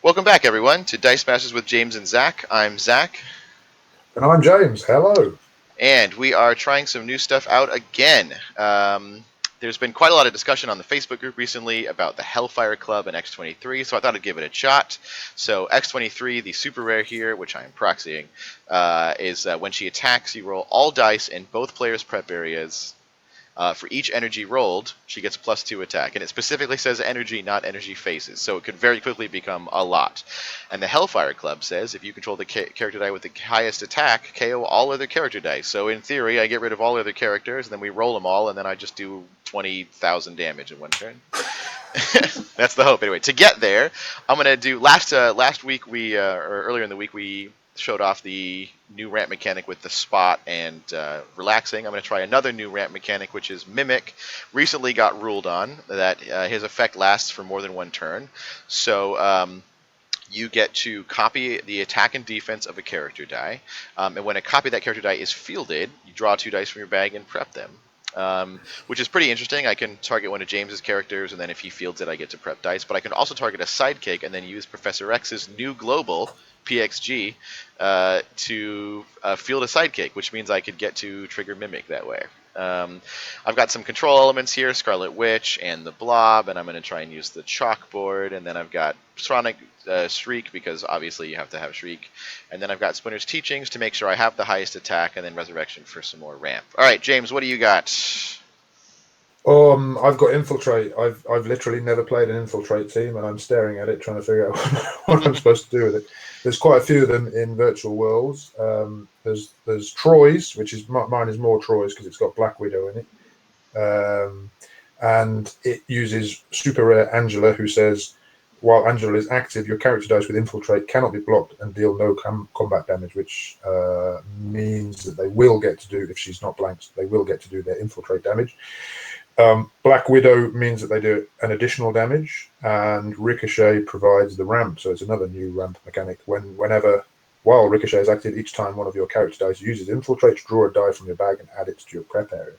Welcome back, everyone, to Dice Masters with James and Zack. I'm Zack, And I'm James. Hello. and we are trying some new stuff out again. There's been quite a lot of discussion on the Facebook group recently about the Hellfire Club and X-23, so I thought I'd give it a shot. So X-23, the super rare here, which I am proxying, is when she attacks, you roll all dice in both players' prep areas. For each energy rolled, she gets +2 attack. And it specifically says energy, not energy phases. So it could very quickly become a lot. And the Hellfire Club says if you control the character die with the highest attack, KO all other character dice. So in theory, I get rid of all other characters, and then we roll them all, and then I just do 20,000 damage in one turn. That's the hope. Anyway, to get there, I'm gonna do last week or earlier in the week we showed off the new ramp mechanic with the spot and relaxing. I'm gonna try another new ramp mechanic, which is mimic. Recently got ruled on that his effect lasts for more than one turn, so you get to copy the attack and defense of a character die, and when a copy of that character die is fielded, you draw 2 dice from your bag and prep them. Which is pretty interesting. I can target one of James's characters, and then if he fields it, I get to prep dice. But I can also target a sidekick and then use Professor X's new global PXG to field a sidekick, which means I could get to trigger Mimic that way. I've got some control elements here, Scarlet Witch and the Blob, and I'm going to try and use the chalkboard. And then I've got Sonic Shriek, because obviously you have to have Shriek. And then I've got Splinter's Teachings to make sure I have the highest attack, and then Resurrection for some more ramp. All right, James, what do you got? I've got Infiltrate. I've literally never played an Infiltrate team, and I'm staring at it trying to figure out what I'm supposed to do with it. There's quite a few of them in Virtual Worlds. There's Troy's, which is mine is more Troy's because it's got Black Widow in it, and it uses super rare Angela, who says, while Angela is active, your character dice with Infiltrate cannot be blocked and deal no combat damage, which means that they will get to do, if she's not blanked, they will get to do their Infiltrate damage. Black Widow means that they do an additional damage, and Ricochet provides the ramp, so it's another new ramp mechanic. While Ricochet is active, each time one of your character dice uses Infiltrate, draw a die from your bag and add it to your prep area.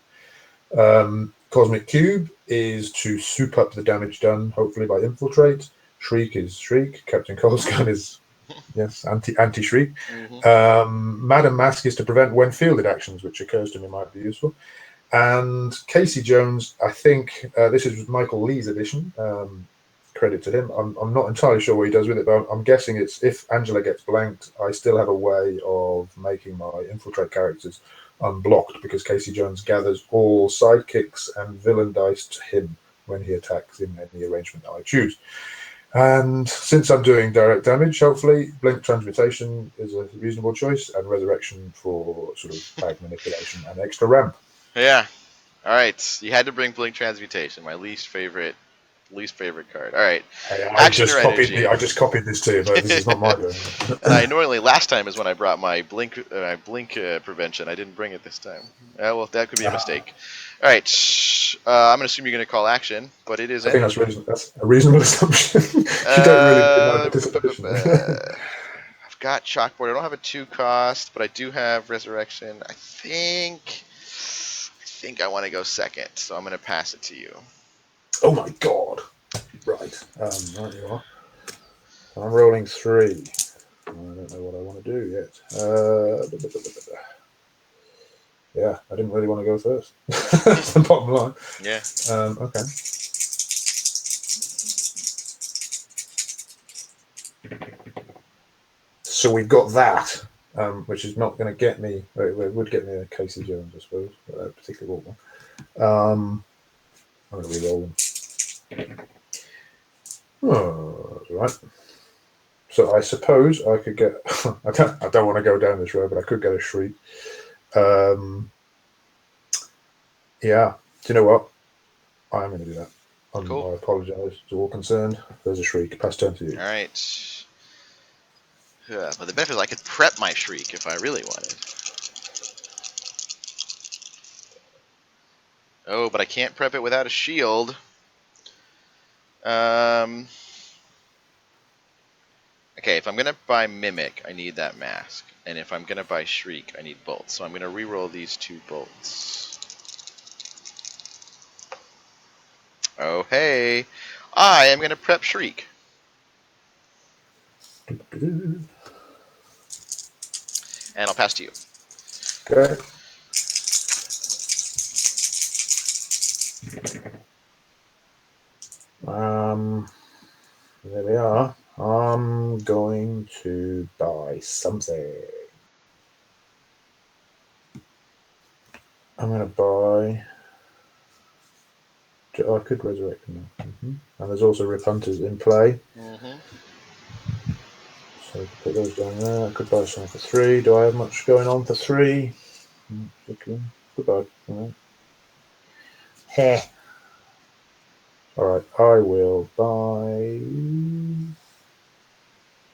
Cosmic Cube is to soup up the damage done, hopefully by Infiltrate. Shriek is Shriek. Captain Cold's Gun is, yes, anti-Shriek. Madam Mask is to prevent when fielded actions, which occurs to me might be useful. And Casey Jones, I think this is Michael Lee's edition. Credit to him. I'm not entirely sure what he does with it, but I'm guessing it's if Angela gets blanked, I still have a way of making my Infiltrate characters unblocked, because Casey Jones gathers all sidekicks and villain dice to him when he attacks in any arrangement that I choose. And since I'm doing direct damage, hopefully Blink Transmutation is a reasonable choice, and Resurrection for sort of bag manipulation and extra ramp. Yeah. All right. You had to bring Blink Transmutation, my least favorite card. All right. Hey, Action or energy? I just copied this too, but this is not my doing. And I normally last time is when I brought my blink prevention. I didn't bring it this time. Well, that could be a mistake. All right. I'm gonna assume you're gonna call action, but it is I think energy. that's a reasonable assumption. You don't really need my participation. I've got chalkboard. I don't have a 2 cost, but I do have resurrection. I think I want to go second, so I'm gonna pass it to you. Oh my god! Right, right you are. I'm rolling 3. I don't know what I want to do yet. Yeah, I didn't really want to go first. That's the bottom line. Yeah. Okay. So we've got that, which is not going to get me. It would get me a Casey Jones, I suppose, but a particularly awful one. I'm going to re-roll them. Oh, that's right. So I suppose I could get. I don't want to go down this road, but I could get a Shriek. Yeah. Do you know what? I'm going to do that. Cool. I apologise to all concerned. There's a Shriek. Pass turn to you. All right. But the benefit is I could prep my Shriek if I really wanted. Oh, but I can't prep it without a shield. Okay, if I'm gonna buy Mimic, I need that mask. And if I'm gonna buy Shriek, I need bolts. So I'm gonna re-roll these 2 bolts. Oh hey! I am gonna prep Shriek. Do-do-do. And I'll pass to you. Okay. There we are. I'm going to buy something. I'm going to buy. Oh, I could resurrect them. And there's also Rip Hunters in play. Mm-hmm. So I could put those down there. I could buy some for 3. Do I have much going on for 3? Okay. Goodbye. All right. Alright, I will buy.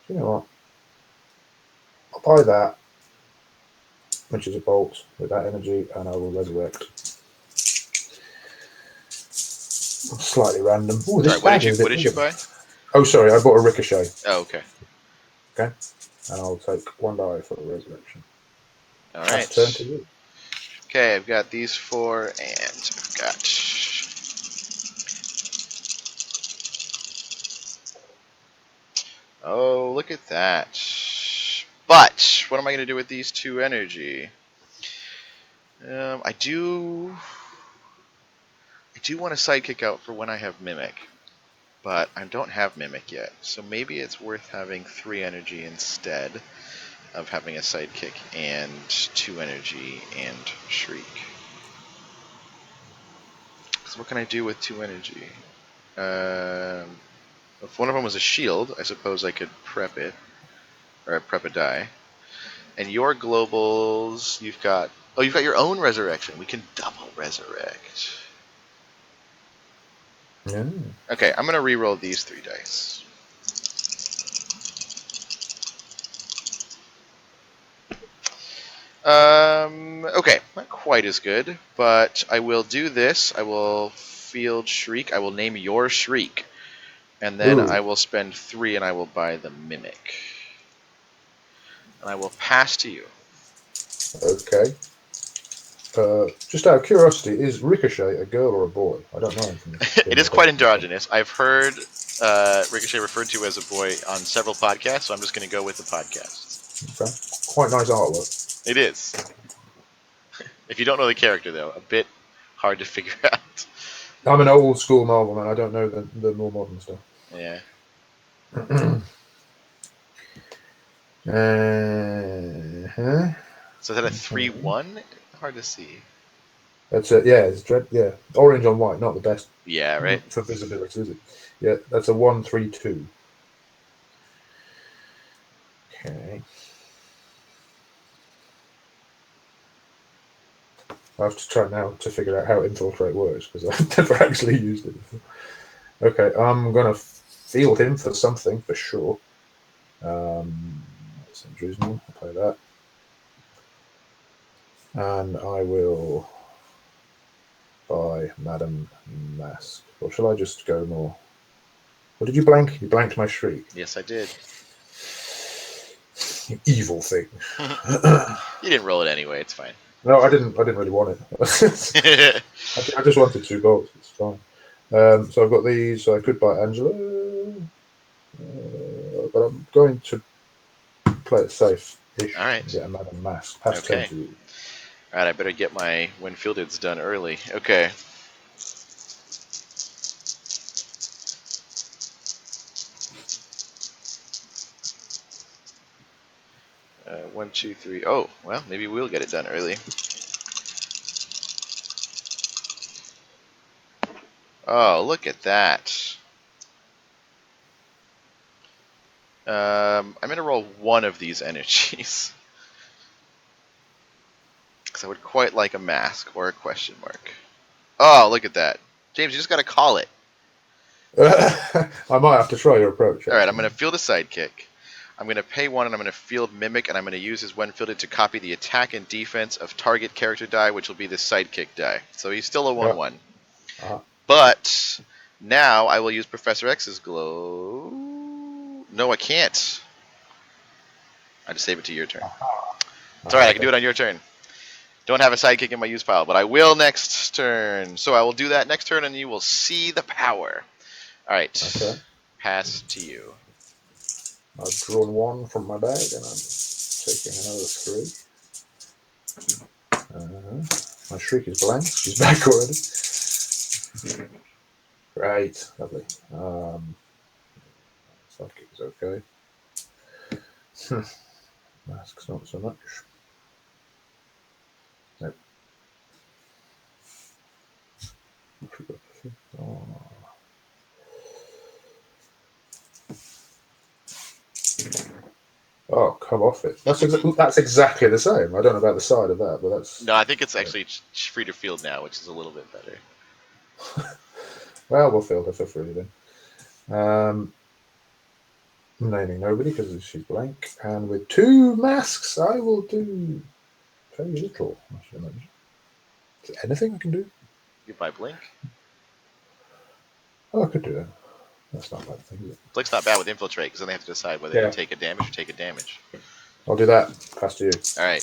You know what? I'll buy that, which is a bolt with that energy, and I will resurrect. Slightly random. Oh, this Sorry, bag is a what bit did you bigger. buy? Oh, sorry, I bought a ricochet. Oh, okay. Okay, and I'll take 1 die for the resurrection. All Pass turn to right. you. Okay, I've got these 4, and I've got. Oh, look at that. But what am I going to do with these 2 energy? I do want a sidekick out for when I have Mimic, but I don't have Mimic yet, so maybe it's worth having 3 energy instead of having a sidekick and 2 energy and Shriek. So what can I do with 2 energy? If one of them was a shield, I suppose I could prep it, or prep a die. And your globals, you've got your own resurrection. We can double resurrect. Yeah. Okay, I'm gonna re-roll these 3 dice. Okay, not quite as good, but I will do this. I will field Shriek. I will name your Shriek. And then Ooh. I will spend 3 and I will buy the Mimic. And I will pass to you. Okay. Just out of curiosity, is Ricochet a girl or a boy? I don't know anything. It is quite androgynous. I've heard Ricochet referred to as a boy on several podcasts, so I'm just going to go with the podcast. Okay. Quite nice artwork. It is. If you don't know the character, though, a bit hard to figure out. I'm an old school Marvel man. I don't know the more modern stuff. Yeah. So is that a 3-1? Hard to see. That's it. Yeah, it's yeah, orange on white, not the best. Yeah, right. For visibility, is it? Yeah, that's a 1-3-2. Okay. I have to try now to figure out how Infiltrate works because I've never actually used it before. Okay, I'm gonna field him for something for sure. That seems reasonable. I'll play that, and I will buy Madam Mask. Or shall I just go more? What did you blank? You blanked my Shriek. Yes, I did. You evil thing. You didn't roll it anyway. It's fine. No, I didn't really want it. I just wanted 2 bolts. It's fine. So I've got these. So I could buy Angela, but I'm going to play it safe-ish. All right. And get a Madam Mask. Pass turn Okay. to you. All right, I better get my when fielded's done early. Okay. One, two, three. Oh, well, maybe we'll get it done early. Oh, look at that. I'm going to roll 1 of these energies. Because I would quite like a mask or a question mark. Oh, look at that. James, you just got to call it. I might have to try your approach. All right, I'm going to field a sidekick. I'm going to pay 1 and I'm going to field Mimic, and I'm going to use his when fielded to copy the attack and defense of target character die, which will be the sidekick die. So he's still a 1-1. Uh-huh. But now I will use Professor X's glow. No, I can't. I just save it to your turn. It's alright, I can do it on your turn. Don't have a sidekick in my use pile, but I will next turn. So I will do that next turn, and you will see the power. Alright. Okay. Pass to you. I've drawn 1 from my bag, and I'm taking another 3. My Shriek is blank. She's back already. Great, lovely. Psychic is okay. Mask's not so much. Nope. Oh, come off it. That's exactly the same. I don't know about the side of that, but that's... No, I think it's actually free to field now, which is a little bit better. Well, we'll field her for free then. Naming nobody because she's blank. And with 2 masks, I will do very little, I should imagine. Is there anything I can do? You buy Blink? Oh, I could do that. That's not a bad thing, is it? Blink's not bad with Infiltrate, because then they have to decide whether to take a damage or take a damage. I'll do that. Pass to you. Alright.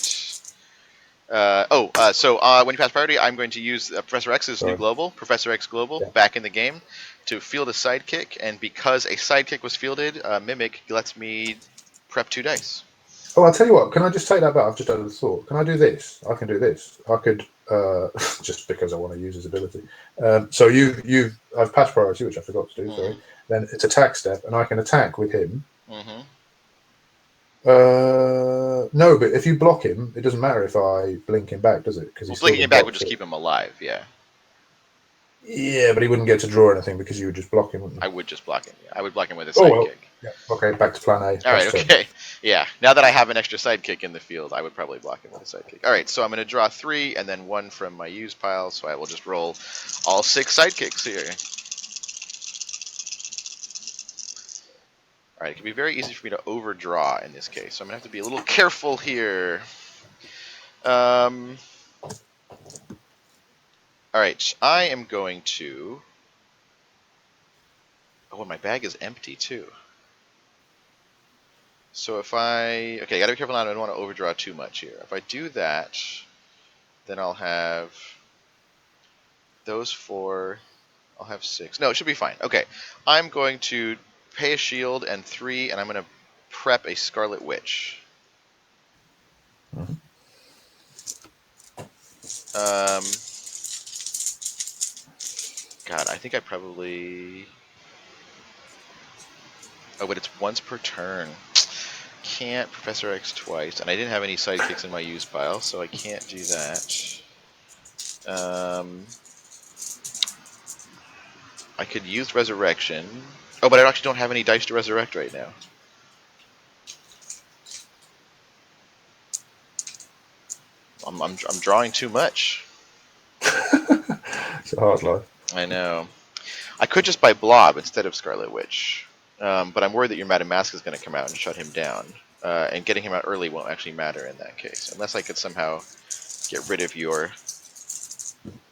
So when you pass priority, I'm going to use Professor X's new global, Professor X Global, back in the game to field a sidekick, and because a sidekick was fielded, Mimic lets me prep 2 dice. Oh, I'll tell you what. Can I just take that back? I've just had a thought. Can I do this? I can do this. I could, just because I want to use his ability. So I've passed priority, which I forgot to do. Sorry. Then it's attack step, and I can attack with him. No, but if you block him, it doesn't matter if I blink him back, does it? Because blinking him back would just keep him alive. Yeah. Yeah, but he wouldn't get to draw anything because you would just block him, wouldn't you? I would just block him. Yeah. I would block him with a sidekick. Well. Yeah. Okay, back to plan A. All right, okay. Yeah, now that I have an extra sidekick in the field, I would probably block him with a sidekick. All right, so I'm going to draw 3 and then 1 from my use pile, so I will just roll all 6 sidekicks here. All right, it can be very easy for me to overdraw in this case, so I'm going to have to be a little careful here. All right, I am going to... Oh, my bag is empty, too. So if I... Okay, gotta be careful now. I don't want to overdraw too much here. If I do that, then I'll have those 4. I'll have 6. No, it should be fine. Okay, I'm going to pay a shield and 3, and I'm going to prep a Scarlet Witch. God, I think I probably... Oh, but it's once per turn. Can't Professor X twice, and I didn't have any sidekicks in my use pile, so I can't do that. I could use Resurrection. Oh, but I actually don't have any dice to resurrect right now. I'm drawing too much. It's a hard life. I know. I could just buy Blob instead of Scarlet Witch, but I'm worried that your Madame Mask is going to come out and shut him down. And getting him out early won't actually matter in that case, unless I could somehow get rid of your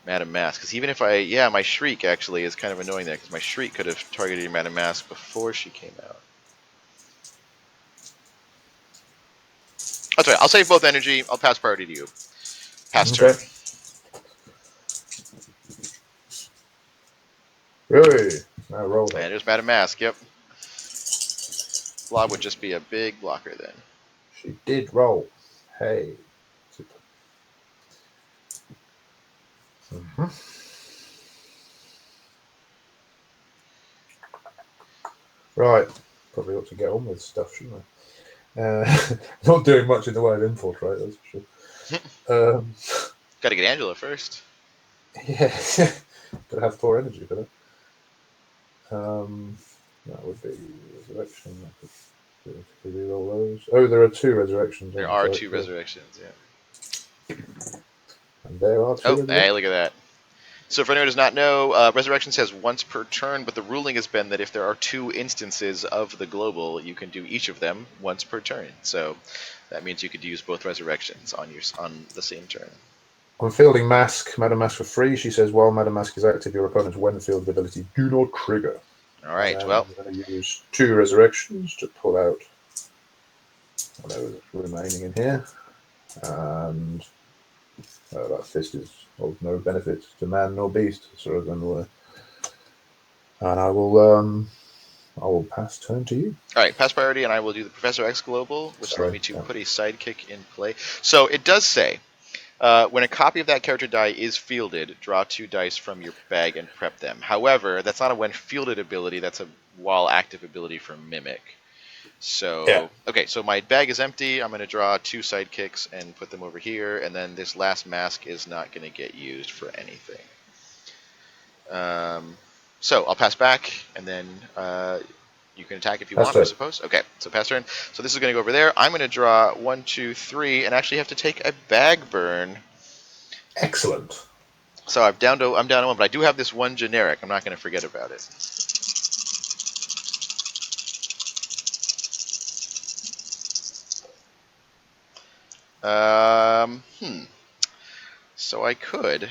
Madame Mask. Because even if my Shriek actually is kind of annoying there, because my Shriek could have targeted your Madame Mask before she came out. That's right, I'll save both energy, I'll pass priority to you. Pass turn. Really? Now roll that. And there's Madame Mask, yep. Blob would just be a big blocker then. She did roll. Hey. Super. Right. Probably ought to get on with stuff, shouldn't I? Not doing much in the way of Infiltrate, that's for sure. Gotta get Angela first. Yeah. Gotta have 4 energy for that. That would be Resurrection. Could re-roll those. Oh, there are 2 resurrections. There are 2 resurrections, yeah. And there are 2. Oh, hey, look at that. So for anyone who does not know, Resurrection says once per turn, but the ruling has been that if there are 2 instances of the global, you can do each of them once per turn. So that means you could use both Resurrections on the same turn. I'm fielding Mask, Madame Mask for free. She says, while Madame Mask is active, your opponent's when fielded ability do not trigger. All right, well. I'm going to use 2 resurrections to pull out whatever's remaining in here. And that fist is of no benefit to man nor beast, sort of than were. And I will I will pass turn to you. All right, pass priority, and I will do the Professor X Global, which allows Sorry. me to Yeah. put a sidekick in play. So it does say, when a copy of that character die is fielded, draw 2 dice from your bag and prep them. However, that's not a when fielded ability, that's a while active ability for Mimic. Yeah. So, okay, so my bag is empty. I'm going to draw 2 sidekicks and put them over here, and then this last mask is not going to get used for anything. So I'll pass back, and then you can attack if you Pass want, I turn. suppose. Okay, so pass turn. So this is going to go over there. I'm going to draw 1, 2, 3, and actually have to take a bag burn. Excellent. So I'm down to 1, but I do have this 1 generic. I'm not going to forget about it. So I could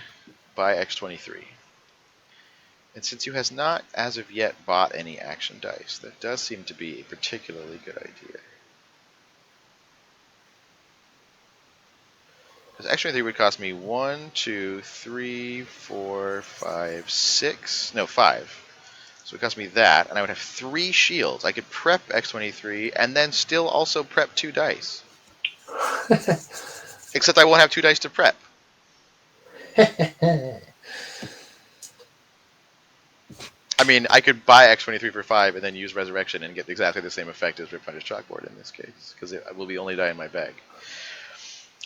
buy X-23. And since you has not, as of yet, bought any action dice, that does seem to be a particularly good idea. Because X-23 would cost me 1, 2, 3, 4, 5, 6... No, 5. So it cost me that, and I would have 3 shields. I could prep X-23, and then still also prep 2 dice. Except I won't have 2 dice to prep. I mean, I could buy X-23 for 5 and then use Resurrection and get exactly the same effect as Rip Finder's Chalkboard in this case, because it will be only die in my bag.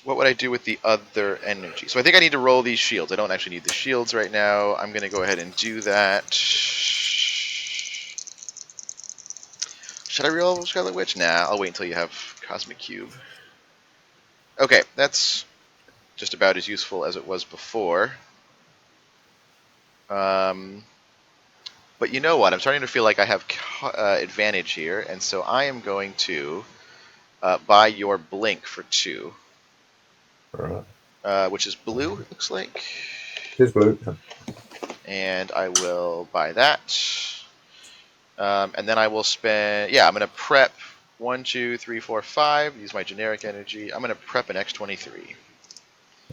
What would I do with the other energy? So I think I need to roll these shields. I don't actually need the shields right now. I'm going to go ahead and do that. Should I roll Scarlet Witch? Nah, I'll wait until you have Cosmic Cube. Okay, that's just about as useful as it was before. But you know what? I'm starting to feel like I have advantage here, and so I am going to buy your Blink for 2. Right. Which is blue, it looks like. Here's blue. And I will buy that. And then I will spend... Yeah, I'm going to prep 1, 2, 3, 4, 5. Use my generic energy. I'm going to prep an X-23.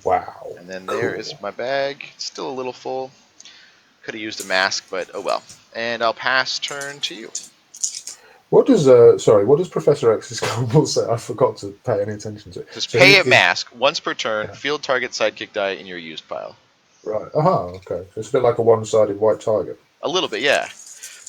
Wow. And then Cool. there is my bag. It's still a little full. Could have used a mask, but oh well. And I'll pass turn to you. What does what does Professor X's global say? I forgot to pay any attention to it. Just So pay a mask once per turn. Yeah. Field target sidekick die in your used pile. Right. Okay. So it's a bit like a one-sided white target. A little bit, yeah.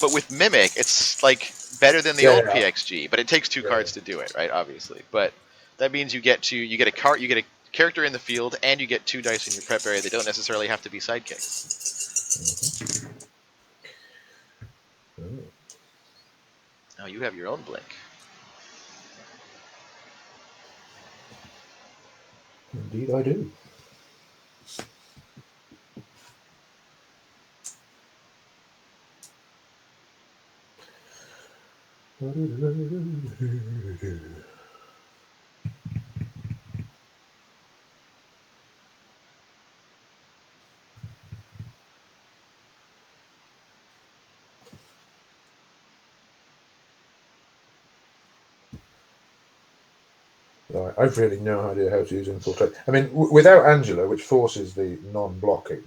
But with Mimic, it's like better than the old PXG, but it takes 2 cards to do it, right? Obviously, but that means you get a character in the field, and you get 2 dice in your prep area. They don't necessarily have to be sidekicks. Mm-hmm. Now you have your own Blink. Indeed, I do. Right. I've really no idea how to use Infiltrate. I mean, without Angela, which forces the non-blocking,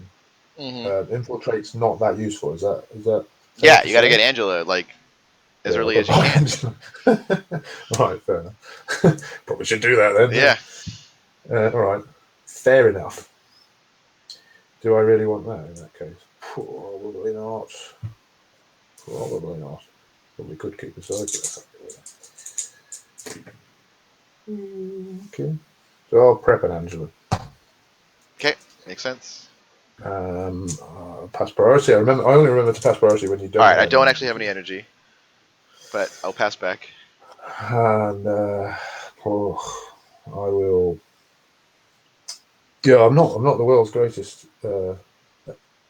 Infiltrate's not that useful. Is that? Yeah, you got to get Angela like as early as you can. Right, fair enough. Probably should do that then. Yeah. All right, fair enough. Do I really want that in that case? Probably not. Probably not. Probably could keep aside. Okay. So I'll prep an Angela. Okay, makes sense. Pass priority. I only remember to pass priority when you don't. All right, I don't actually have any energy, but I'll pass back. And I will. Yeah, I'm not the world's greatest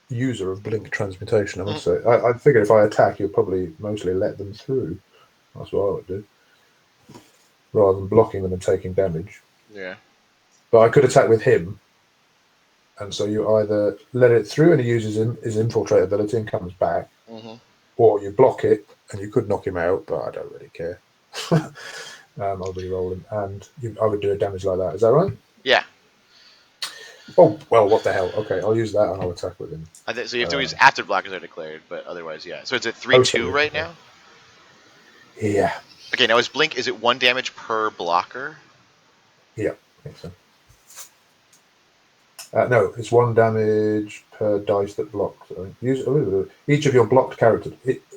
user of blink transmutation, I must say. I figure if I attack, you'll probably mostly let them through. That's what I would do, rather than blocking them and taking damage. Yeah. But I could attack with him, and so you either let it through and he uses his infiltrate ability and comes back, or you block it and you could knock him out, but I don't really care. I'll re-roll him, and I would do a damage like that. Is that right? Yeah. Oh, well, what the hell? Okay, I'll use that and I'll attack with him. So you have to use after blockers are declared, but otherwise, yeah. So it's a 3-2 right now? Yeah. Okay, now is blink, is it 1 damage per blocker? Yeah. I think so. No, it's 1 damage per dice that blocks. Each of your blocked characters.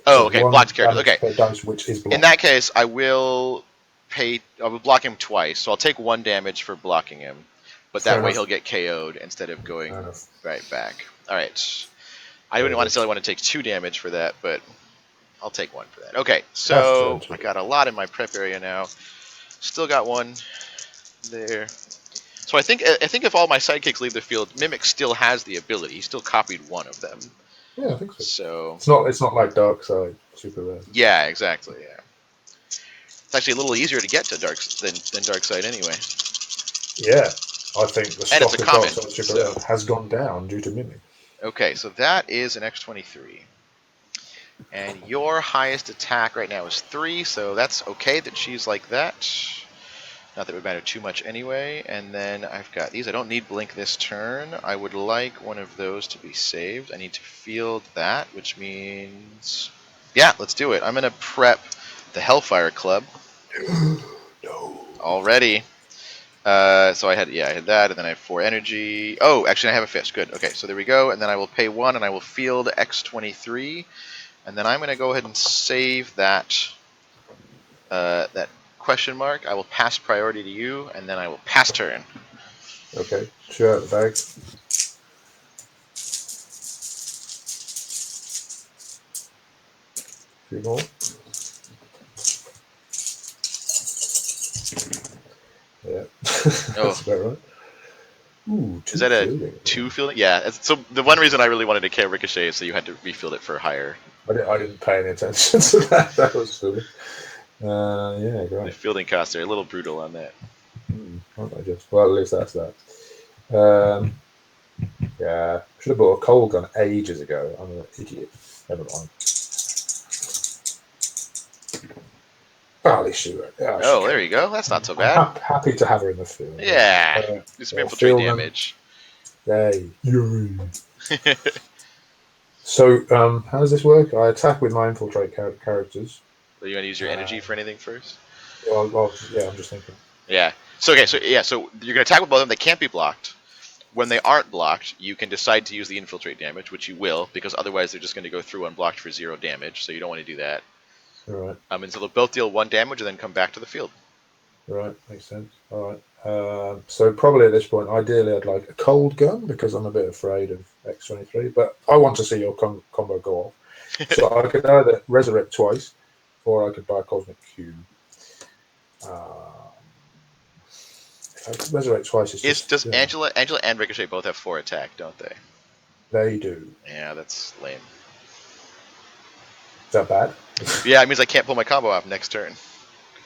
Oh, Sorry, okay, 1 blocked character. damage Okay, per dice which is in blocked. that case, I will block him twice, so I'll take 1 damage for blocking him, but Fair that way enough. he'll get KO'd instead of going Fair enough. right back. Alright, I Very wouldn't good. necessarily want to take 2 damage for that, but I'll take 1 for that. Okay, That's fair so I too. got a lot in my prep area now. Still got 1 there. So I think if all my sidekicks leave the field, Mimic still has the ability. He still copied 1 of them. Yeah, I think so. So It's not like Dark Side, super rare. yeah, exactly. Yeah, it's actually a little easier to get to than Dark Side anyway. Yeah, I think the And it's a stock of Dark common. Side super So rare has gone down due to Mimic. okay, so that is an X-23. And your highest attack right now is 3, so that's okay that she's like that. Not that it would matter too much anyway. And then I've got these. I don't need blink this turn. I would like one of those to be saved. I need to field that, which means... yeah, let's do it. I'm going to prep the Hellfire Club No. already. So I had that, and then I have 4 energy. Oh, actually I have a fist. Good. Okay, so there we go. And then I will pay 1, and I will field X-23. And then I'm going to go ahead and save that that question mark. I will pass priority to you, and then I will pass turn. Okay, shoot out the bag. Few more. Yeah, Oh, that's about right. Ooh, is 2 that a fielding. 2 fielding? Yeah. So the one reason I really wanted to KO Ricochet is so you had to refield it for higher. I didn't pay any attention to that. That was silly. Yeah, The great. fielding costs are a little brutal on that. Aren't they just? Well, at least that's that. Yeah, should have bought a cold gun ages ago. I'm an idiot. Never mind. Barley shooter. Yeah, Oh, there you go. That's not so I'm bad. happy to have her in the field. Yeah. Do some Yeah, infiltrate field them. damage. Yay. Yay. So, how does this work? I attack with my infiltrate characters. Are you going to use your energy for anything first? Yeah, I'm just thinking. Yeah. So you're going to attack with both of them. They can't be blocked. When they aren't blocked, you can decide to use the infiltrate damage, which you will, because otherwise they're just going to go through unblocked for 0 damage. So you don't want to do that. All right. And so they'll both deal 1 damage and then come back to the field. Right, makes sense. All right. So probably at this point, ideally, I'd like a cold gun because I'm a bit afraid of X-23, but I want to see your combo go off. So I could either resurrect twice, or I could buy a cosmic cube. Resurrect twice is just. Does Angela and Ricochet both have 4 attack, don't they? They do. Yeah, that's lame. Is that bad? Yeah, it means I can't pull my combo off next turn.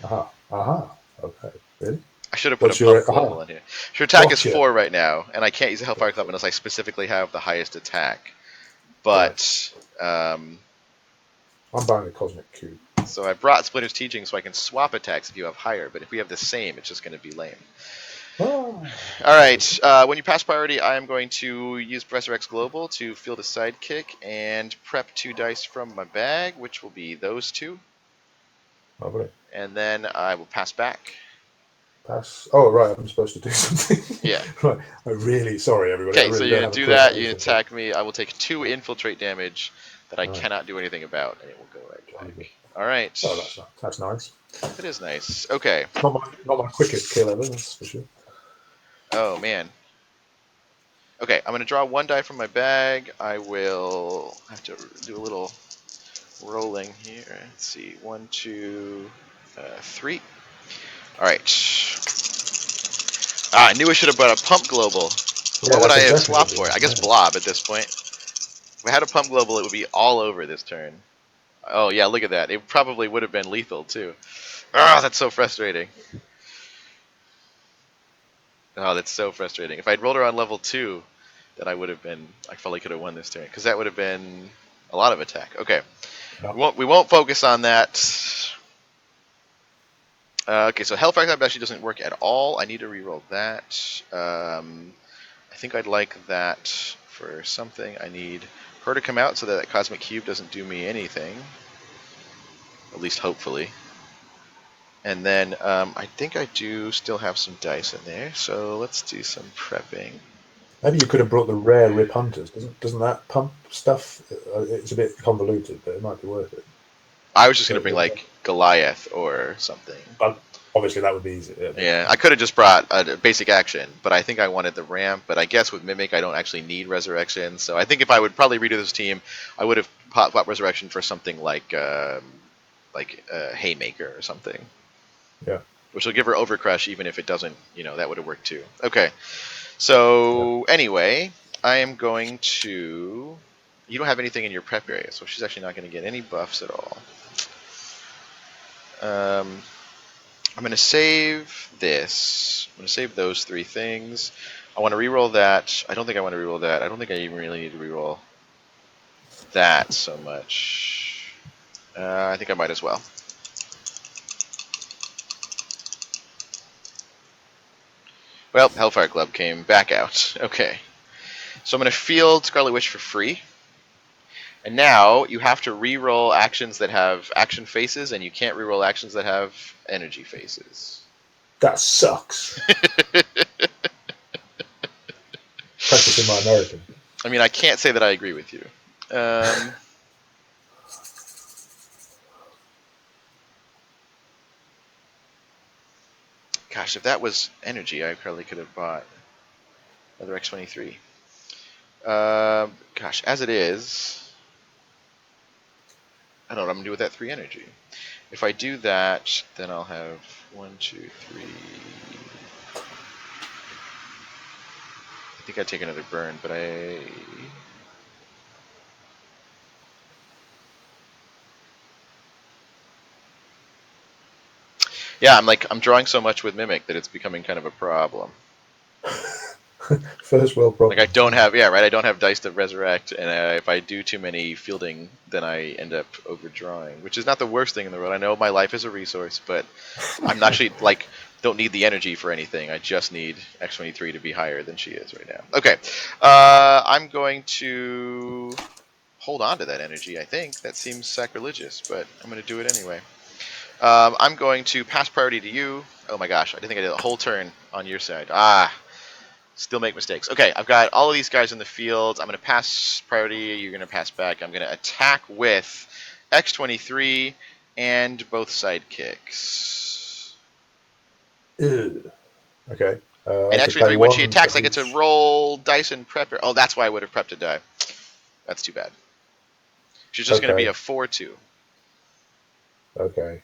Aha. Okay. Really? I should have put What's a your pump global in here. Her attack is Gotcha. 4 right now, and I can't use a Hellfire Club unless I specifically have the highest attack. But I'm buying a cosmic cube. so I brought Splinter's Teaching so I can swap attacks if you have higher. But if we have the same, it's just going to be lame. Oh. All right. When you pass priority, I am going to use Professor X Global to field a sidekick and prep 2 dice from my bag, which will be those 2. Lovely. And then I will pass back. Pass. Oh, right. I'm supposed to do something. Yeah. Right. I'm really sorry, everybody. Okay, really so you're going to do that. You attack me. I will take 2 infiltrate damage that I cannot do anything about, and it will go right back. All right. Oh, that's nice. It is nice. Okay. Not my quickest kill ever, that's for sure. Oh, man. Okay, I'm going to draw 1 die from my bag. I will have to do a little rolling here. Let's see. 1, 2, 3. All right. I knew I should have brought a pump global. But what would I have swapped for? I guess blob at this point. If I had a pump global, it would be all over this turn. Oh, yeah, look at that. It probably would have been lethal, too. Ah, that's so frustrating. Oh, that's so frustrating. If I'd rolled her on level 2, then I probably could have won this turn. Because that would have been a lot of attack. Okay. No. We won't focus on that. Okay, so Hellfire Club actually doesn't work at all. I need to reroll that. I think I'd like that for something. I need her to come out so that Cosmic Cube doesn't do me anything. At least hopefully. And then I think I do still have some dice in there, so let's do some prepping. Maybe you could have brought the rare Rip Hunters. Doesn't that pump stuff? It's a bit convoluted, but it might be worth it. I was just going to bring, The, like, Goliath or something. obviously, that would be easy. Yeah, I could have just brought a basic action, but I think I wanted the ramp. But I guess with Mimic, I don't actually need Resurrection. So I think if I would probably redo this team, I would have popped Resurrection for something like Haymaker or something. Yeah. Which will give her Overcrush, even if it doesn't, that would have worked too. Okay. So anyway, I am going to. You don't have anything in your prep area, so she's actually not going to get any buffs at all. I'm going to save this. I'm going to save those 3 things. I want to reroll that. I don't think I want to reroll that. I don't think I even really need to reroll that so much. I think I might as well. Well, Hellfire Club came back out. Okay. So I'm going to field Scarlet Witch for free. And now you have to re-roll actions that have action faces, and you can't re-roll actions that have energy faces. That sucks. Practicing my American. I mean, I can't say that I agree with you. Gosh, if that was energy, I probably could have bought another X-23. Gosh, as it is, I don't know what I'm going to do with that 3 energy. If I do that, then I'll have 1, 2, 3. I think I'd take another burn, but yeah, I'm drawing so much with Mimic that it's becoming kind of a problem. First world problem. Like I don't have dice to resurrect, and if I do too many fielding, then I end up overdrawing, which is not the worst thing in the world. I know my life is a resource, but I'm actually don't need the energy for anything. I just need X-23 to be higher than she is right now. Okay, I'm going to hold on to that energy. I think that seems sacrilegious, but I'm going to do it anyway. I'm going to pass priority to you. Oh my gosh, I think I did a whole turn on your side. Still make mistakes. Okay, I've got all of these guys in the field. I'm going to pass priority. You're going to pass back. I'm going to attack with X-23 and both sidekicks. Ew. Okay. And X-23, when she attacks, I get to roll dice and prep. Oh, that's why I would have prepped to die. That's too bad. She's just going to be a 4-2. Okay.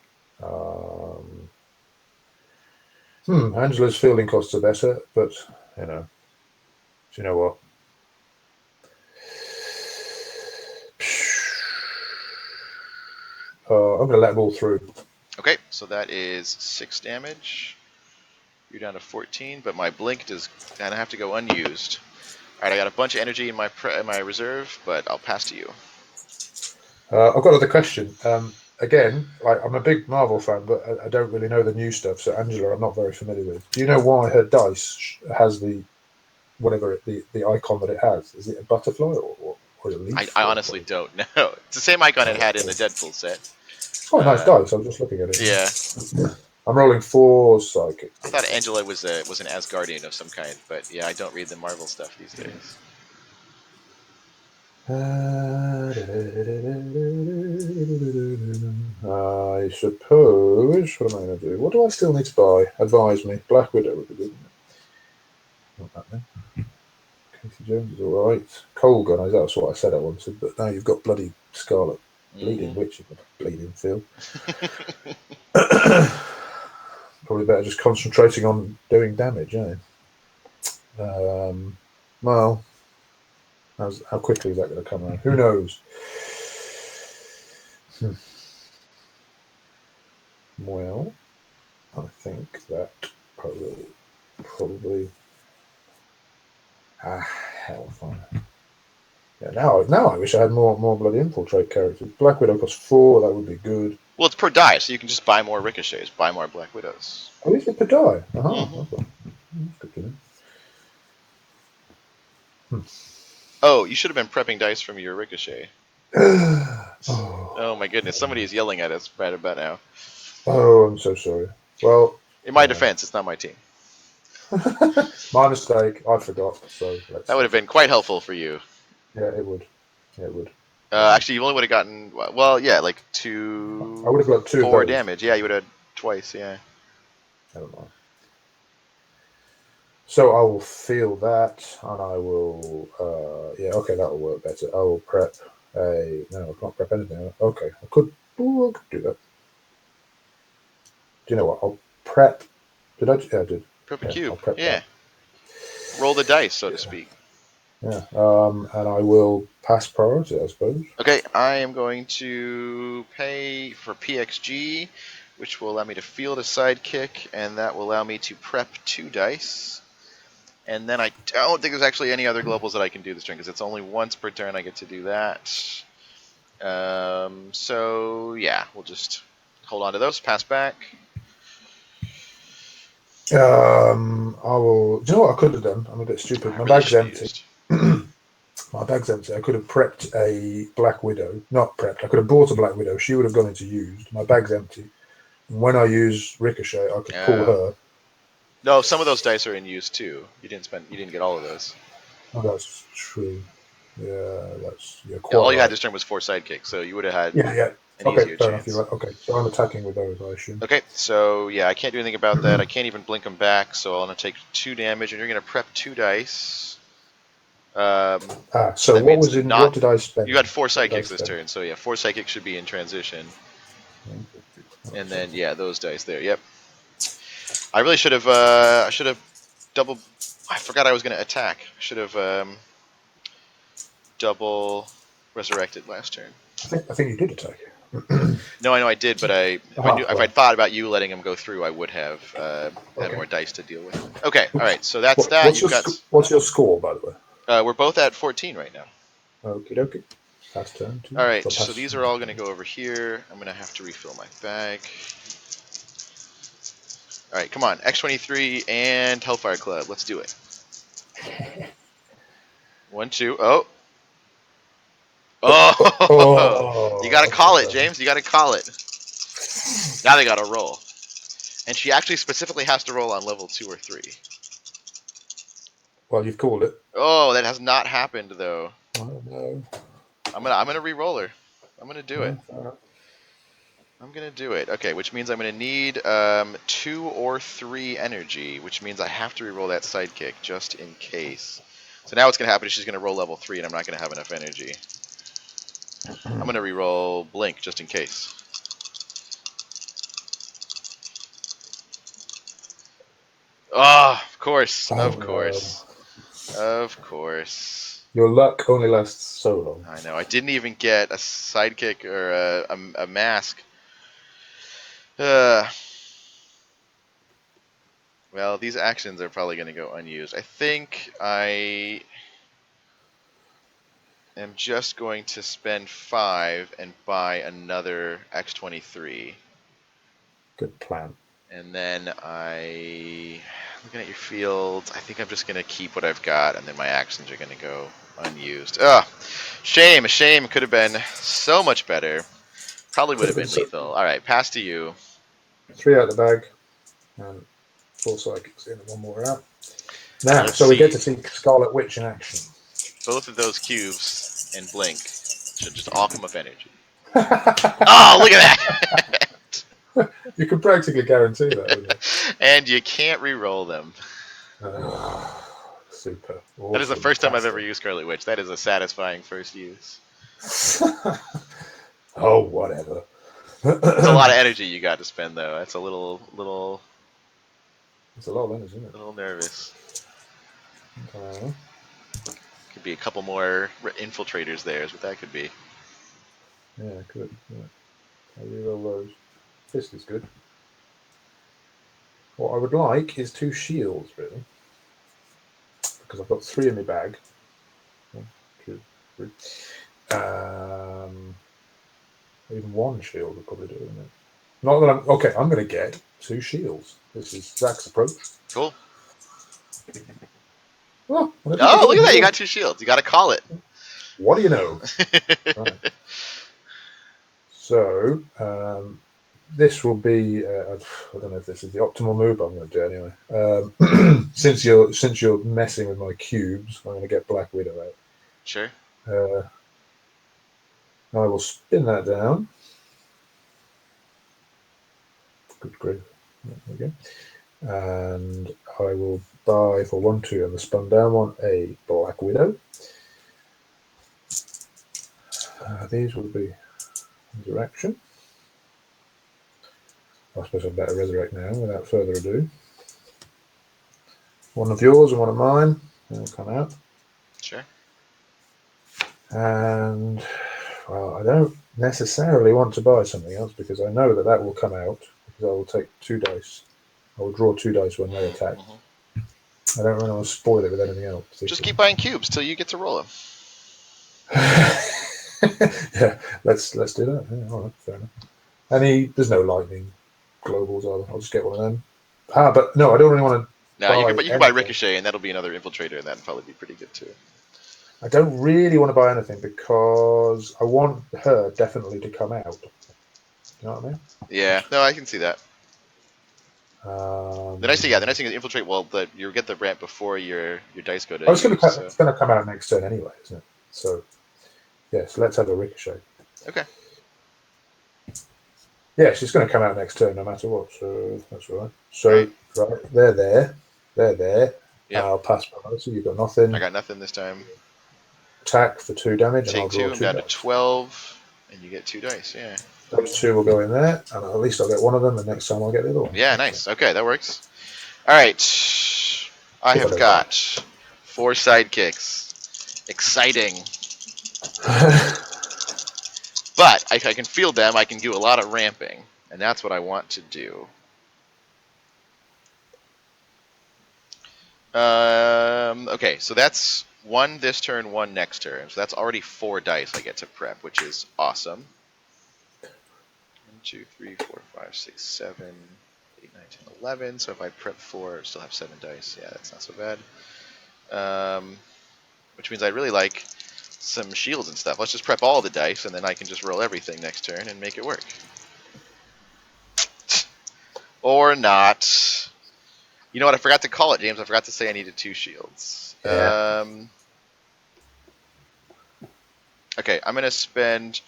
Angela's fielding costs are better, but do you know what? I'm going to let them all through. Okay, so that is 6 damage. You're down to 14, but my blink does kind of have to go unused. All right, I got a bunch of energy in my reserve, but I'll pass to you. I've got another question. Again, I'm a big Marvel fan, but I don't really know the new stuff. So Angela, I'm not very familiar with. Do you know why her dice has the icon that it has? Is it a butterfly or a leaf? I honestly don't know. It's the same icon it had in the Deadpool set. It's quite a nice dice. I'm just looking at it. Yeah. I'm rolling 4 psychic. I thought Angela was an Asgardian of some kind, but yeah, I don't read the Marvel stuff these days. I suppose. What am I going to do? What do I still need to buy? Advise me. Black Widow would be good. Not that then. Casey Jones is all right. Cold Gun. That's what I said I wanted, but now you've got bloody Scarlet. Bleeding Witch. You've got a bleeding Phil. Probably better just concentrating on doing damage, eh? Well, how quickly is that going to come around? Who knows? Well, I think that probably Hellfire. Yeah, now I wish I had more bloody Infiltrate characters. Black Widow costs 4. That would be good. Well, it's per die, so you can just buy more Ricochets, buy more Black Widows. Oh, is it per die? Okay. That's good to know. Oh, you should have been prepping dice from your Ricochet. Oh my goodness, somebody is yelling at us right about now. Oh, I'm so sorry. Well, In my defense, it's not my team. my mistake. I forgot. So That would have been quite helpful for you. yeah, it would. Yeah, it would. Actually, you only would have gotten, well, yeah, like I would have got 2 of 4 those. damage. Yeah, you would have twice. Yeah. Never mind. So I will feel that, and I will. Yeah, okay, that will work better. I will prep a. No, I can't prep anything. Okay, I could. Ooh, I could do that. Do you know what? I'll prep. Did I? Yeah, I did. Prep a Yeah, I'll cube. prep Yeah. that. Roll the dice, so to Yeah, speak. yeah. And I will pass priority, I suppose. Okay, I am going to pay for PXG, which will allow me to field a sidekick, and that will allow me to prep 2 dice. And then I don't think there's actually any other globals that I can do this turn, because it's only once per turn I get to do that. So, yeah, we'll just hold on to those, pass back. I will. Do you know what I could have done? I'm a bit stupid. I My really bag's should have empty. used. My bag's empty. I could have prepped a Black Widow. Not prepped. I could have bought a Black Widow. She would have gone into used. My bag's empty. And when I use Ricochet, I could pull her. No, some of those dice are in use too. You didn't get all of those. Oh, that's true. Yeah, Yeah, quite all you had right. this turn was 4 sidekicks, so you would have had Yeah, yeah. an Okay, easier fair enough. You're chance. right. Okay, so I'm attacking with those, I assume. Okay, so yeah, I can't do anything about that. I can't even blink them back, so I'm gonna take 2 damage, and you're gonna prep 2 dice. So That what means was in? not. What did I spend? You had 4 What did I sidekicks this spend? turn, so yeah, 4 sidekicks should be in transition, and then yeah, those dice there. Yep. I really should have. I should have double. I forgot I was gonna attack. I should have double resurrected last turn. I think you did attack. No, I know I did, but if I'd Well, thought about you letting him go through, I would have had okay. more dice to deal with. Okay, all Oops. right. So that's that. You've got. What's your score, by the way? We're both at 14 right now. Okie dokie. Pass turn two. All right. So So pass. these are all going to go over here. I'm going to have to refill my bag. All right, come on, X-23 and Hellfire Club. Let's do it. 1, 2. Oh. Oh, you got to call it, James. You got to call it. Now they got to roll. And she actually specifically has to roll on level 2 or 3. Well, you've called it. Oh, that has not happened though. Oh no. I'm gonna re-roll her. I'm gonna do it. Yeah, I'm gonna do it. Okay, which means I'm gonna need 2 or 3 energy, which means I have to re-roll that sidekick just in case. So now what's gonna happen is she's gonna roll level 3, and I'm not gonna have enough energy. I'm gonna re-roll Blink just in case. Oh, of course, of course, of course. Your luck only lasts so long. I know. I didn't even get a sidekick or a mask. Well, these actions are probably going to go unused. I think I am just going to spend 5 and buy another X-23. Good plan. And then looking at your field, I think I'm just going to keep what I've got, and then my actions are going to go unused. Ugh, shame, a shame. Could have been so much better. Probably would have been lethal. All right, pass to you. 3 out of the bag, and 4 psychics in, and 1 more out. Now, Let's so we get see. to see Scarlet Witch in action. Both of those cubes and Blink should just all come up energy. Oh, look at that! You can practically guarantee that, wouldn't you? And you can't re-roll them. Super. Awesome. That is the first time I've ever used Scarlet Witch. That is a satisfying first use. Oh, whatever. It's a lot of energy you got to spend, though. That's a little. It's a lot of energy, isn't it? A little nervous. Okay. Could be a couple more infiltrators there, is what that could be. Yeah, good. Yeah. I reroll those. This is good. What I would like is 2 shields, really. Because I've got 3 in my bag. 1, 2, 3. Even 1 shield would probably do, wouldn't it? Not that I'm... Okay, I'm going to get 2 shields. This is Zack's approach. Cool. Oh, look at that. You got 2 shields. You got to call it. What do you know? Right. So, this will be. I don't know if this is the optimal move, but I'm going to do it anyway. Since you're messing with my cubes, I'm going to get Black Widow out. Sure. I will spin that down. Good grief. There we go. And I will buy for 1/2 and the spun down one a Black Widow. These will be resurrection. I suppose I'd better resurrect now without further ado. One of yours and one of mine. They'll come out. Sure. And well, I don't necessarily want to buy something else because I know that will come out because I will take 2 dice. I will draw 2 dice when they attack. I don't really want to spoil it with anything else. Just keep buying cubes till you get to roll them. Yeah, let's do that. Yeah, all right, fair enough. There's no lightning globals, are there? I'll just get one of them. But no, I don't really want to. No, you can buy Ricochet, and that'll be another Infiltrator, and that'd probably be pretty good too. I don't really want to buy anything because I want her definitely to come out. You know what I mean? Yeah, no, I can see that. The nice thing is Infiltrate. Well, you get the ramp before your dice go to. It's going to come out next turn anyway, isn't it? So yes, let's have a Ricochet. Okay. Yeah, she's going to come out next turn no matter what. So that's all right. So right, they're there. Yeah. I'll pass by. So you've got nothing. I got nothing this time. Attack for 2 damage. Take and I'll draw 2. I'm down to 12, and you get 2 dice. Yeah. Those 2 will go in there, and at least I'll get one of them, and next time I'll get the other one. Yeah, nice. Okay, that works. All right. I have got 4 sidekicks. Exciting. But if I can field them, I can do a lot of ramping, and that's what I want to do. Okay, so that's 1 this turn, 1 next turn. So that's already 4 dice I get to prep, which is awesome. 1, 2, 3, 4, 5, 6, 7, 8, 9, 10, 11. So if I prep 4, I still have 7 dice. Yeah, that's not so bad. Which means I really like some shields and stuff. Let's just prep all the dice, and then I can just roll everything next turn and make it work. Or not. You know what? I forgot to call it, James. I forgot to say I needed 2 shields. Yeah. Okay, I'm going to spend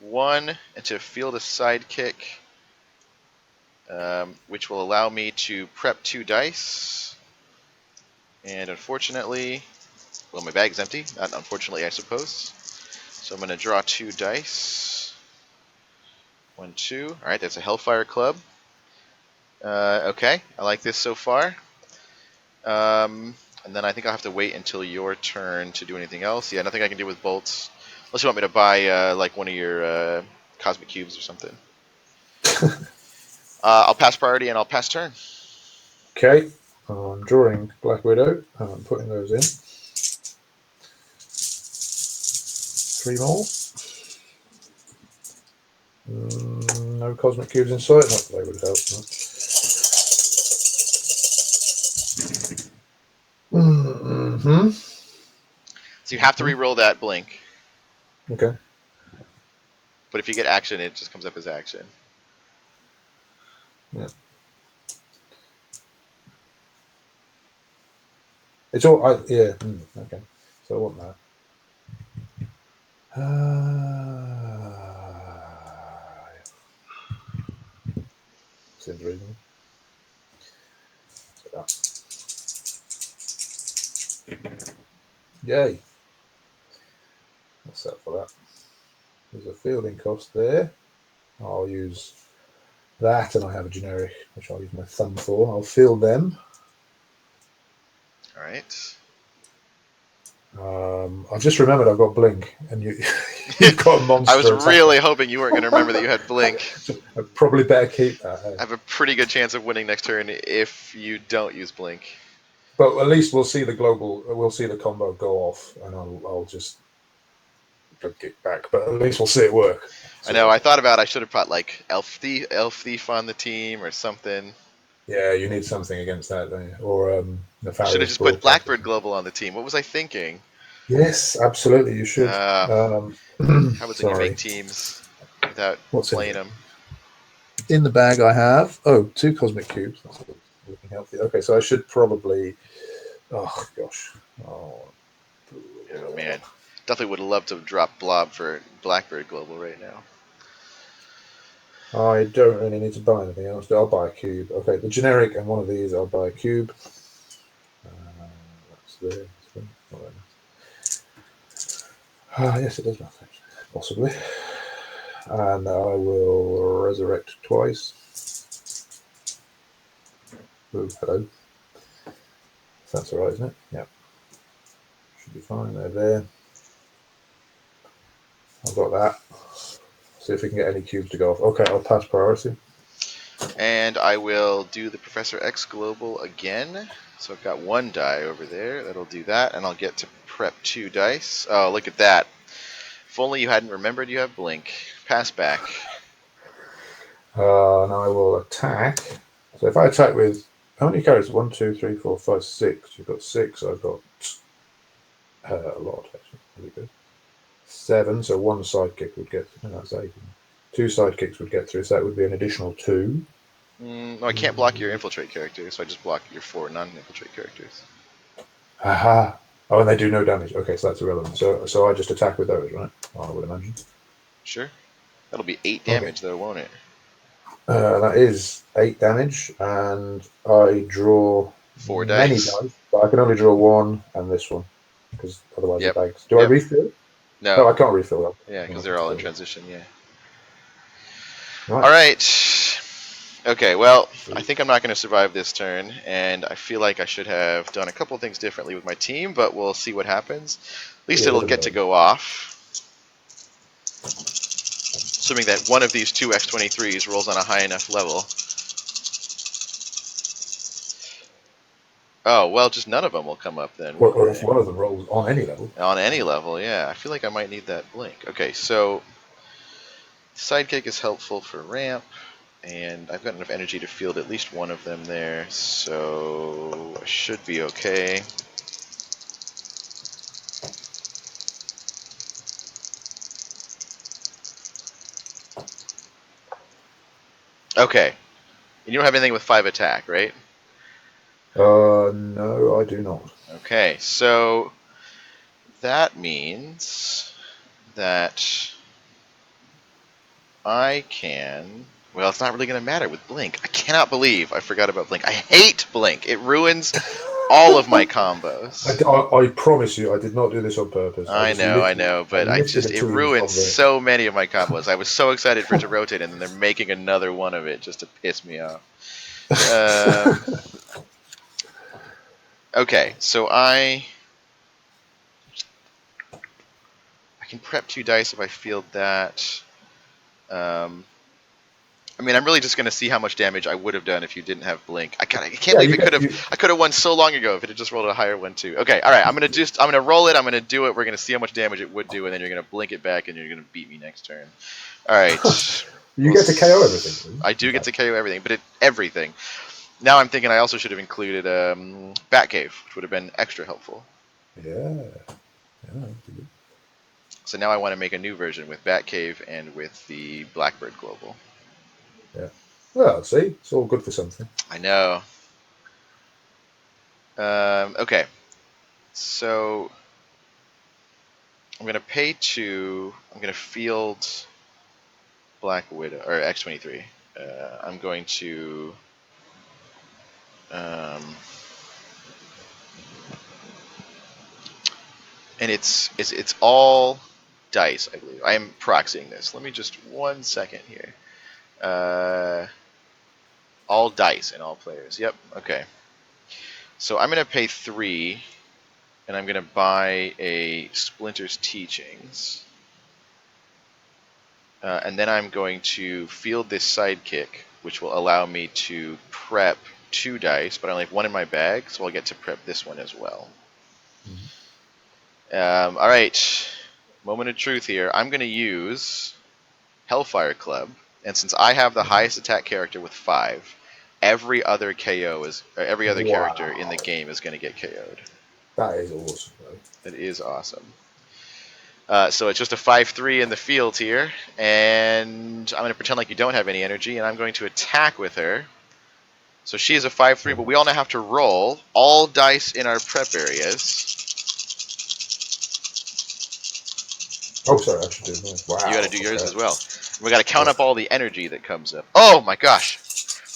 1 to field a sidekick, which will allow me to prep 2 dice. And unfortunately, well, my bag's empty. Not unfortunately, I suppose. So I'm going to draw 2 dice. 1, 2. All right, that's a Hellfire Club. Okay, I like this so far. And then I think I'll have to wait until your turn to do anything else. Yeah, nothing I can do with bolts. Unless you want me to buy like one of your cosmic cubes or something. I'll pass priority and I'll pass turn. Okay, I'm drawing Black Widow and I'm putting those in. 3 more. No cosmic cubes in sight. Not that they would help. No. So you have to re-roll that blink. Okay. But if you get action, it just comes up as action. Yeah. It's all. Yeah. Okay. So I want that. Seems reasonable. Yay. That's that for that. There's a fielding cost there. I'll use that, and I have a generic, which I'll use my thumb for. I'll field them. All right. I've just remembered I've got Blink, and you've got a monster. I was really hoping you weren't going to remember that you had Blink. I probably better keep that. Hey? I have a pretty good chance of winning next turn if you don't use Blink. But at least we'll see the combo go off, and I'll just get back. But at least we'll see it work. I know. I thought about I should have put like Elf Thief on the team or something. Yeah, you need something against that, don't you? Or I should have just put Blackbird Global on the team. What was I thinking? Yes, absolutely, you should. How was it you make teams without playing them? in the bag I have, 2 cosmic cubes. That's looking healthy. Okay, so I should probably, oh gosh. Oh man. Definitely would have loved to drop Blob for Blackbird Global right now. I don't really need to buy anything else. I'll buy a cube. Okay, the generic and one of these, I'll buy a cube. That's there. Yes, it does matter, possibly. And I will resurrect twice. Ooh, hello. That's alright, isn't it? Yeah. Should be fine. They're there. I've got that. See if we can get any cubes to go off. Okay, I'll pass priority. And I will do the Professor X Global again. So I've got 1 die over there. That'll do that. And I'll get to prep 2 dice. Oh, look at that. If only you hadn't remembered you have Blink. Pass back. Now I will attack. So if I attack with, how many cards? 1, 2, 3, 4, 5, 6. You've got 6. I've got a lot, actually. Really good. 7. So 1 sidekick would get. No, that's 8. 2 sidekicks would get through. So that would be an additional 2. No, I can't block your Infiltrate character, so I just block your 4 non-Infiltrate characters. Aha. Oh, and they do no damage. Okay, so that's irrelevant. So I just attack with those, right? I would imagine. Sure. That'll be 8 damage, though, won't it? That is 8 damage, and I draw 4 many dice. dice, but I can only draw 1 and this one, because otherwise Yep. the bags. Do I refill? No, I can't refill them. Yeah, because they're all in transition, yeah. Right. Alright. Okay, well, I think I'm not going to survive this turn, and I feel like I should have done a couple things differently with my team, but we'll see what happens. At least it'll get to go off. Assuming that one of these 2 X-23s rolls on a high enough level. Oh, well, just none of them will come up then. Or if one of them rolls on any level. On any level, yeah. I feel like I might need that Blink. Okay, so Sidekick is helpful for ramp, and I've got enough energy to field at least one of them there, so I should be okay. Okay. You don't have anything with 5 attack, right? No, I do not. Okay, so that means that I can... Well, it's not really going to matter with Blink. I cannot believe I forgot about Blink. I hate Blink. It ruins all of my combos. I promise you, I did not do this on purpose. I know, but it ruins so many of my combos. I was so excited for it to rotate, and then they're making another one of it just to piss me off. Okay, so I can prep 2 dice if I field that. I mean, I'm really just going to see how much damage I would have done if you didn't have Blink. I can't believe I could have won so long ago if it had just rolled a higher one too. Okay, all right. I'm gonna roll it. I'm gonna do it. We're gonna see how much damage it would do, and then you're gonna Blink it back, and you're gonna beat me next turn. All right. You get to KO everything. I do get to KO everything, but everything. Now I'm thinking I also should have included Batcave, which would have been extra helpful. Yeah. So now I want to make a new version with Batcave and with the Blackbird Global. Yeah. Well, see, it's all good for something. I know. Okay. So I'm gonna pay 2. I'm gonna field Black Widow or X-23. I'm going to. And it's all dice, I believe. I am proxying this. Let me just 1 second here. All dice and all players. Yep. Okay. So I'm gonna pay 3, and I'm gonna buy a Splinter's Teachings, and then I'm going to field this Sidekick, which will allow me to prep 2 dice, but I only have 1 in my bag, so I'll get to prep this one as well. Mm-hmm. All right. Moment of truth here. I'm gonna use Hellfire Club. And since I have the highest attack character with 5, every other character in the game is going to get KO'd. That is awesome, though. That is awesome. So it's just a 5/3 in the field here, and I'm going to pretend like you don't have any energy, and I'm going to attack with her. So she is a 5/3, but we all now have to roll all dice in our prep areas. Oh, sorry, I should do mine. Wow. You got to do yours okay. as well. We got to count up all the energy that comes up. Oh my gosh!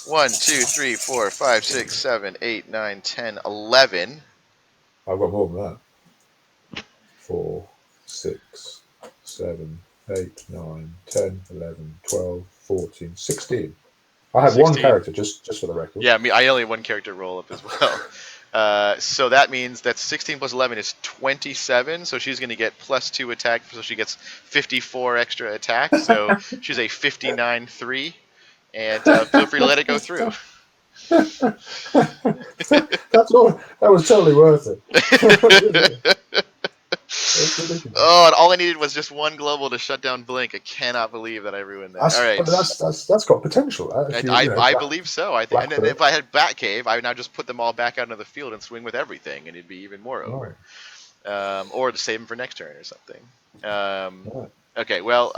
1, 2, 3, 4, 5, 6, 7, 8, 9, 10, 11. I've got more than that. 4, 6, 7, 8, 9, 10, 11, 12, 14, 16. I had 16. one character, just for the record. Yeah, I only had one character roll up as well. So that means that 16 plus 11 is 27. So she's going to get +2 attack, so she gets 54 extra attack. So she's a 59/3, and feel free to let it go through. That's all. That was totally worth it. That's ridiculous. Oh, and all I needed was just one global to shut down Blink. I cannot believe that I ruined that. All right, That's got potential. I believe so. I think, and then Black if I had Batcave, I would now just put them all back out into the field and swing with everything, and it'd be even more over. Or to save them for next turn or something. Right. Okay, well,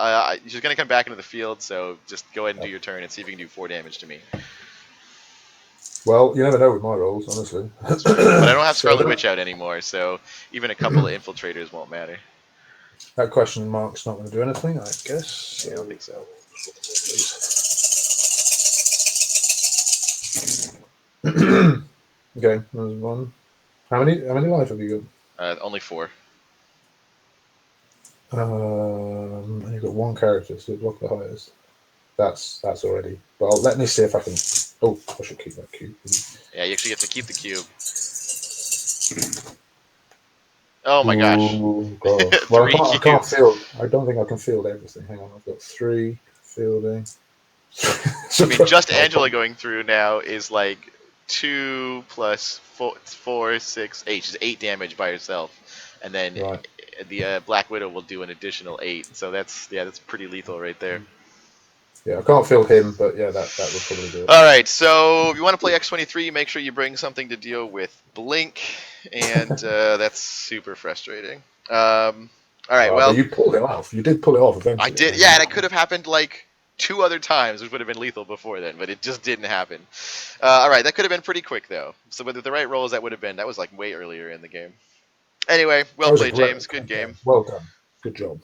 she's going to come back into the field, so just go ahead and do your turn and see if you can do 4 damage to me. Well, you never know with my rolls, honestly. That's right. But I don't have Scarlet Witch out anymore, so even a couple of infiltrators won't matter. That question mark's not going to do anything, I guess. Yeah, I don't think so. Okay, there's one. How many life have you Only 4. got? And you've got one character, so block the highest. That's already. Well, let me see if I can. Oh, I should keep that cube. Yeah, you actually get to keep the cube. Oh my gosh. Ooh, God. Well, I can't cubes. field. I don't think I can field everything. Hang on, I've got 3 fielding. I mean, just Angela going through now is like 2 plus 4, 6, 8. She's 8 damage by herself, and then Right. the Black Widow will do an additional 8. So that's pretty lethal right there. Yeah, I can't field him, but yeah, that would probably do it. All right, so if you want to play X-23, make sure you bring something to deal with Blink, and that's super frustrating. All right, well, but you pulled it off. You did pull it off eventually. I did, yeah, and it could have happened like 2 other times, which would have been lethal before then, but it just didn't happen. All right, that could have been pretty quick though. So with the right rolls, that was like way earlier in the game. Anyway, well played, James. Good game. Well done. Good job.